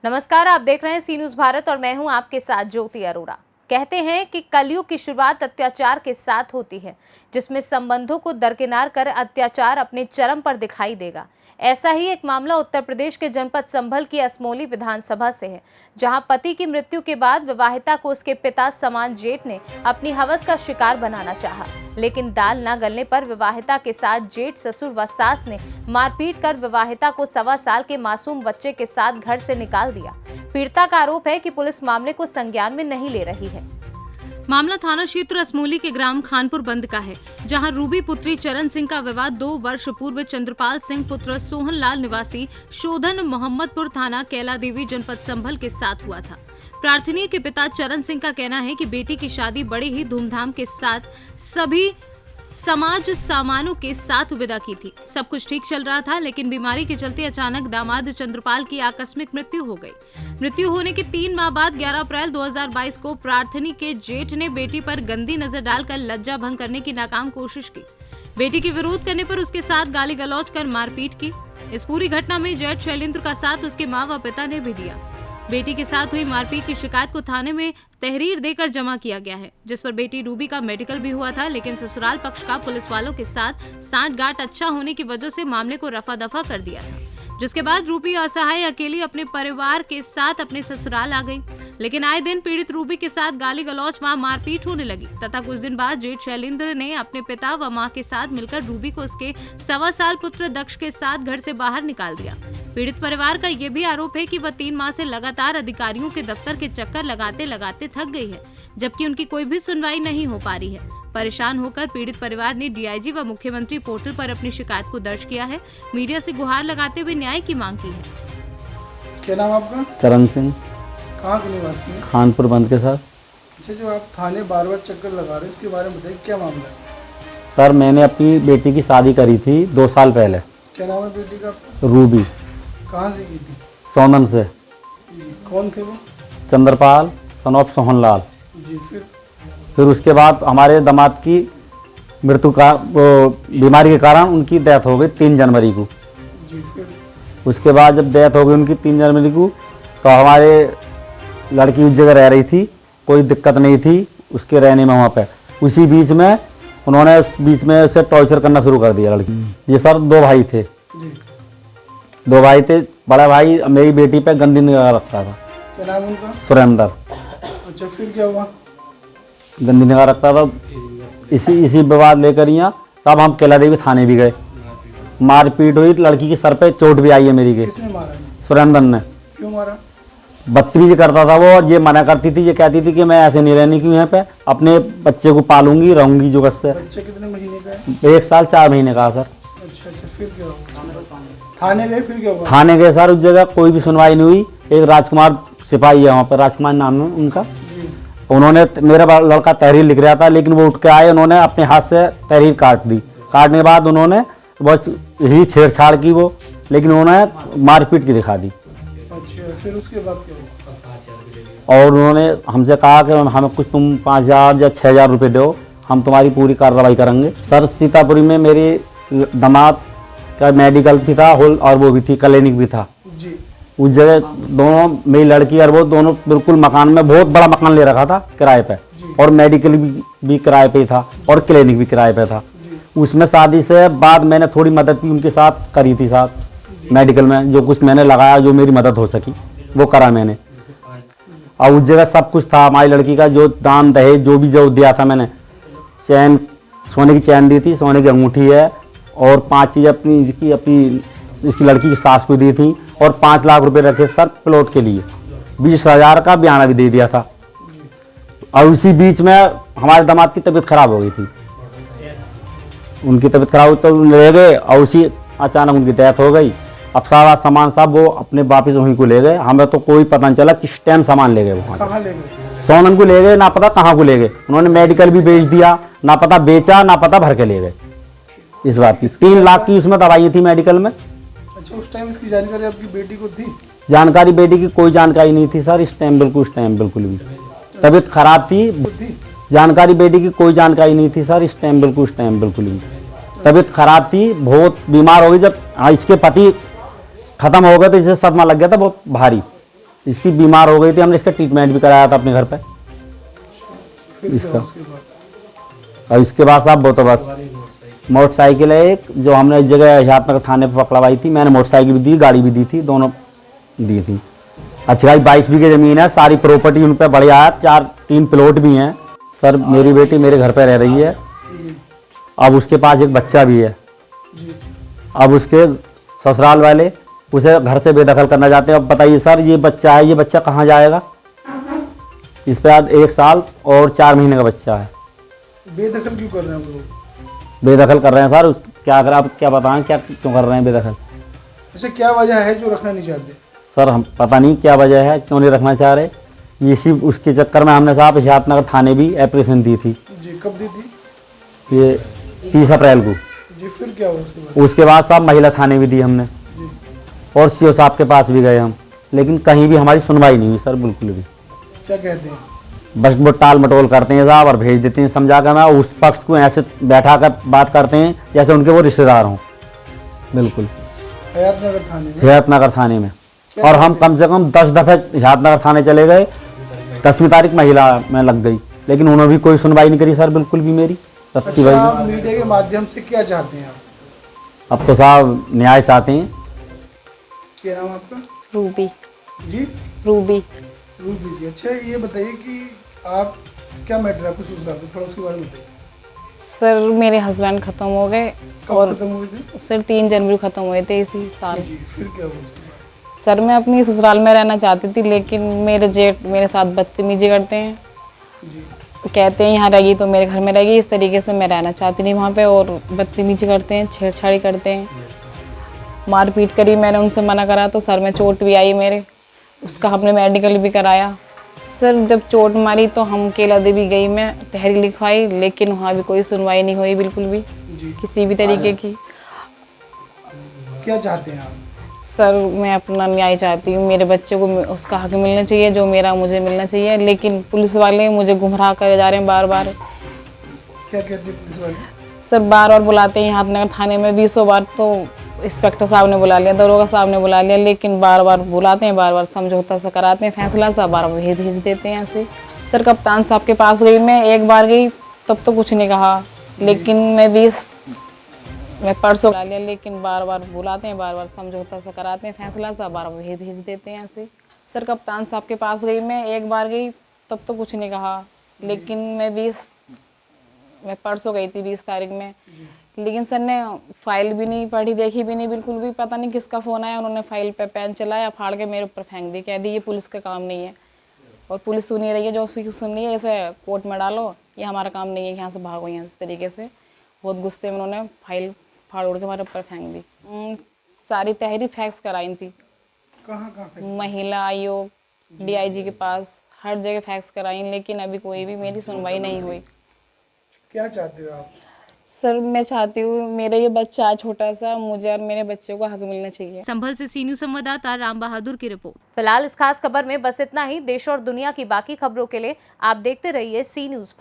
नमस्कार, आप देख रहे हैं सी न्यूज़ भारत और मैं हूं आपके साथ ज्योति अरोड़ा। कहते हैं कि कलयुग की शुरुआत अत्याचार के साथ होती है, जिसमें संबंधों को दरकिनार कर अत्याचार अपने चरम पर दिखाई देगा। ऐसा ही एक मामला उत्तर प्रदेश के जनपद संभल की असमोली विधानसभा से है, जहां पति की मृत्यु के बाद विवाहिता को उसके पिता समान जेठ ने अपनी हवस का शिकार बनाना चाहा, लेकिन दाल न गलने पर विवाहिता के साथ जेठ, ससुर व सास ने मारपीट कर विवाहिता को 1.25 साल के मासूम बच्चे के साथ घर से निकाल दिया। पीड़िता का आरोप है कि पुलिस मामले को संज्ञान में नहीं ले रही है। मामला थाना क्षेत्र असमोली के ग्राम खानपुर बंद का है, जहां रूबी पुत्री चरण सिंह का विवाह 2 वर्ष पूर्व चंद्रपाल सिंह पुत्र सोहन लाल निवासी शोधन मोहम्मदपुर थाना कैला देवी जनपद संभल के साथ हुआ था। प्रार्थनी के पिता चरण सिंह का कहना है कि बेटी की शादी बड़े ही धूमधाम के साथ सभी समाज सामानों के साथ विदा की थी। सब कुछ ठीक चल रहा था, लेकिन बीमारी के चलते अचानक दामाद चंद्रपाल की आकस्मिक मृत्यु हो गई। मृत्यु होने के 3 माह बाद 11 अप्रैल 2022 को प्रार्थनी के जेठ ने बेटी पर गंदी नजर डालकर लज्जा भंग करने की नाकाम कोशिश की। बेटी की विरोध करने पर उसके साथ गाली गलौज कर मारपीट की। इस पूरी घटना में जेठ शैलेंद्र का साथ उसके माँ व पिता ने भी दिया। बेटी के साथ हुई मारपीट की शिकायत को थाने में तहरीर देकर जमा किया गया है, जिस पर बेटी रूबी का मेडिकल भी हुआ था, लेकिन ससुराल पक्ष का पुलिस वालों के साथ सांठगांठ अच्छा होने की वजह से मामले को रफा दफा कर दिया था, जिसके बाद रूबी असहाय अकेली अपने परिवार के साथ अपने ससुराल आ गई। लेकिन आए दिन पीड़ित रूबी के साथ गाली गलौज व मारपीट होने लगी तथा कुछ दिन बाद जेठ शैलेंद्र ने अपने पिता व मां के साथ मिलकर रूबी को उसके 1.25 साल पुत्र दक्ष के साथ घर से बाहर निकाल दिया। पीड़ित परिवार का यह भी आरोप है कि वह 3 माह से लगातार अधिकारियों के दफ्तर के चक्कर लगाते लगाते थक गई है, जबकि उनकी कोई भी सुनवाई नहीं हो पा रही है। परेशान होकर पीड़ित परिवार ने डीआईजी व मुख्यमंत्री पोर्टल पर अपनी शिकायत को दर्ज किया है। मीडिया से गुहार लगाते हुए न्याय की मांग की है। क्या नाम आपका? चरण सिंह। कहाँ के निवासी हैं? खानपुर बंद के साथ। अच्छा, जो आप थाने बार बार चक्कर लगा रहे हैं, इसके बारे में बताइए, क्या मामला है? सर, मैंने अपनी बेटी की शादी करी थी 2 साल पहले। क्या नाम है बेटी का आपका? रूबी। कहाँ से की थी? सोनन से। जी, कौन थे वो? Chandrapal son of Sohan Lal. जी, फिर उसके बाद हमारे दामाद की मृत्यु का बीमारी के कारण उनकी डेथ हो गई 3 जनवरी को। जी, फिर उसके बाद जब डेथ हो गई उनकी 3 जनवरी को, तो हमारे लड़की उस जगह रह रही थी, कोई दिक्कत नहीं थी उसके रहने में वहाँ पे। उसी बीच में उन्होंने उसे टॉर्चर करना शुरू कर दिया लड़की। ये सर 2 भाई थे। जी, 2 भाई थे। बड़ा भाई मेरी बेटी पे गंदी निगाह रखता था। क्या नाम उनका? सुरेंद्र। अच्छा, फिर क्या हुआ? गंदी निगाह रखता था। इसी विवाद लेकर यहाँ सब हम कैला देवी थाने भी गए। मारपीट हुई, लड़की के सर पे चोट भी आई है मेरी के। किसने मारा? सुरेंद्र ने। क्यों मारा? बदतमीजी करता था वो, और ये मना करती थी, ये कहती थी कि मैं ऐसे नहीं रहने की यहाँ पे, अपने बच्चे को पालूंगी, रहूंगी जो से। बच्चे कितने महीने का है? 1 साल 4 महीने का सर। अच्छा, फिर क्या हुआ? थाने गए, फिर क्या हुआ? थाने गए सर, उस जगह कोई भी सुनवाई नहीं हुई। एक राजकुमार सिपाही है वहाँ पर, राजकुमार नाम है उनका। उन्होंने, मेरा लड़का तहरीर लिख रहा था, लेकिन वो उठ के आए, उन्होंने अपने हाथ से तहरीर काट दी। काटने के बाद उन्होंने बहुत ही छेड़छाड़ की वो, लेकिन उन्होंने मारपीट की दिखा दी। अच्छा, फिर उसके बाद क्या हुआ? और उन्होंने हमसे कहा कि हमें कुछ तुम 5,000 या 6,000 रुपये दो, हम तुम्हारी पूरी कार्रवाई करेंगे। सर, सीतापुरी में मेरे दामाद का मेडिकल भी था, और वो भी थी, क्लिनिक भी था। जी, उस जगह दोनों, मेरी लड़की और वो दोनों बिल्कुल मकान में, बहुत बड़ा मकान ले रखा था किराए पे, और मेडिकल भी किराए पे था, और क्लिनिक भी किराए पे था। उसमें शादी से बाद मैंने थोड़ी मदद भी उनके साथ करी थी, साथ मेडिकल में जो कुछ मैंने लगाया, जो मेरी मदद हो सकी वो करा मैंने। और उस जगह सब कुछ था हमारी लड़की का, जो दान दहेज जो भी जो दिया था मैंने। चैन, सोने की चैन दी थी, सोने की अंगूठी है, और 5 चीज़ अपनी इसकी लड़की की सास को दी थी, और 5 लाख रुपए रखे सर प्लॉट के लिए। 20,000 का बयाना भी दे दिया था। और उसी बीच में हमारे दामाद की तबीयत खराब हो गई थी। उनकी तबीयत खराब हुई तो ले गए, और उसी अचानक उनकी डेथ हो गई। अब सारा सामान सब वो अपने वापिस वहीं को ले गए। हमें तो कोई पता नहीं चला किस टाइम सामान ले गए। वो कहाँ ले गए? सोनन को ले गए, ना पता कहाँ को ले गए। उन्होंने मेडिकल भी बेच दिया, ना पता बेचा, ना पता भर के ले गए। इस बात की 3 लाख की उसमें दवाई थी मेडिकल में। अच्छा, उस टाइम इसकी जानकारी आपकी बेटी को थी? जानकारी बेटी की कोई जानकारी नहीं थी सर, इस टाइम बिल्कुल भी। तबीयत खराब थी, जानकारी बेटी की कोई जानकारी नहीं थी सर, इस टाइम बिल्कुल भी। तबीयत खराब थी, बहुत बीमार हो गई। जब इसके पति खत्म हो गए तो इसे सदमा लग गया था बहुत भारी। इसकी बीमार हो गई थी, हमने इसका ट्रीटमेंट भी कराया था अपने घर पे। फिर क्या इसका हुआ उसके बाद? और इसके बाद साहब वो तो बस मोटरसाइकिल है एक, जो हमने इस जगह हियातनगर थाने पर पकड़वाई थी। मैंने मोटरसाइकिल भी दी, गाड़ी भी दी थी, दोनों दी थी। अच्छा भाई 22 बीघे ज़मीन है, सारी प्रॉपर्टी उन पर बढ़िया है, 3 प्लॉट भी हैं। सर मेरी बेटी मेरे घर पे रह रही है, अब उसके पास एक बच्चा भी है। जी अब उसके ससुराल वाले उसे घर से बेदखल करना चाहते हैं। अब बताइए सर, ये बच्चा है, ये बच्चा कहाँ जाएगा? इस पे आज 1 साल और 4 महीने का बच्चा है। बेदखल क्यों कर रहे हैं वो लोग? बेदखल कर रहे हैं सर। क्या कर, आप क्या बताएं, क्या क्यों कर रहे हैं बेदखल? अच्छा, क्या वजह है जो रखना नहीं चाहते? सर हम पता नहीं क्या वजह है, क्यों नहीं रखना चाह रहे। इसी उसके चक्कर में हमने साहब हियातनगर थाने भी एप्लीकेशन दी थी। जी कब दी थी? ये 30 अप्रैल को। जी फिर क्या हुआ उसके बाद? उसके बाद साहब महिला थाने भी दी हमने, जी और सीओ साहब के पास भी गए हम, लेकिन कहीं भी हमारी सुनवाई नहीं हुई सर, बिल्कुल भी। क्या कहते हैं? बस वो टाल मटोल करते हैं साहब और भेज देते हैं समझा कर। मैं उस पक्ष को ऐसे बैठा कर बात करते हैं जैसे उनके वो रिश्तेदार हों। बिल्कुल हयातनगर थाने में? हियातनगर थाने में। और हम कम से कम 10 दफ़े हियातनगर थाने चले गए। 10वीं तारीख महिला में लग गई, लेकिन उन्होंने भी कोई सुनवाई नहीं करी सर, बिल्कुल भी मेरी। सस्ती अच्छा, भाई आप मीडिया के माध्यम से क्या चाहते हैं आप? अब तो साहब न्याय चाहते हैं। क्या नाम है आपका? रूबी। जी रूबी। रूबी जी। अच्छा ये बताइए कि आप क्या मैटर है आपको ससुराल में, थोड़ा उसके बारे में बताइए। सर मेरे हस्बैंड ख़त्म हो गए कब और खत्म हुए थे? सर 3 जनवरी ख़त्म हुए थे इसी साल। जी फिर क्या हुआ उसके बाद? सर मैं अपनी ससुराल में रहना चाहती थी, लेकिन मेरे जेठ मेरे साथ बदतमीजी करते हैं। जी कहते हैं यहाँ रहेगी तो मेरे घर में रहेगी, इस तरीके से मैं रहना चाहती नहीं वहाँ पे, और बदतमीजी करते हैं, छेड़छाड़ी करते हैं, मारपीट करी। मैंने उनसे मना करा तो सर में चोट भी आई मेरे, उसका हमने मेडिकल भी कराया। सर जब चोट मारी तो हम केला देवी गई, मैं तहरीर लिखवाई, लेकिन वहाँ भी कोई सुनवाई नहीं हुई बिल्कुल भी, जी किसी भी तरीके की। क्या चाहते हैं आप? सर मैं अपना न्याय चाहती हूँ, मेरे बच्चे को उसका हक मिलना चाहिए जो मेरा मुझे मिलना चाहिए, लेकिन पुलिस वाले मुझे गुमराह करे जा रहे हैं बार बार। क्या कहते हैं पुलिस वाले? सर बार बार बुलाते हैं हियातनगर थाने में, 20 बार तो इंस्पेक्टर साहब ने बुला लिया, दरोगा साहब ने बुला लिया, लेकिन बार बार बुलाते हैं, बार बार समझौता सा कराते हैं, फैसला सा बार बार भेज देते हैं ऐसे। सर कप्तान साहब के पास गई मैं, एक बार गई तब तो कुछ नहीं कहा, लेकिन मैं परसों बुला लिया, लेकिन बार बार बुलाते हैं, बार बार समझौता सा कराते हैं, फैसला सा बार बार भेज देते हैं ऐसे। सर कप्तान साहब के पास गई मैं, एक बार गई तब तो कुछ नहीं कहा, लेकिन मैं परसों गई थी 20 तारीख में, लेकिन सर ने फाइल भी नहीं पढ़ी, देखी भी नहीं बिल्कुल भी। पता नहीं किसका फ़ोन आया, उन्होंने फाइल पे पेन चलाया, फाड़ के मेरे ऊपर फेंक दी, कह दी ये पुलिस का काम नहीं है, और पुलिस सुन नहीं रही है, जो उसकी सुन रही है इसे कोर्ट में डालो, ये हमारा काम नहीं है, यहाँ से भागो यहाँ से। इस तरीके से बहुत गुस्से में उन्होंने फाइल फाड़ उड़ के हमारे ऊपर फेंक दी। सारी तहरीर फैक्स कराई थी, कहाँ कहाँ पे? महिला आयोग, DIG के पास, हर जगह फैक्स कराई, लेकिन अभी कोई भी मेरी सुनवाई नहीं हुई। क्या चाहते हो आप? सर मैं चाहती हूँ, मेरा ये बच्चा है छोटा सा, मुझे और मेरे बच्चे को हक मिलना चाहिए। संभल से सी न्यूज़ संवाददाता राम बहादुर की रिपोर्ट। फिलहाल इस खास खबर में बस इतना ही। देश और दुनिया की बाकी खबरों के लिए आप देखते रहिए सी न्यूज़।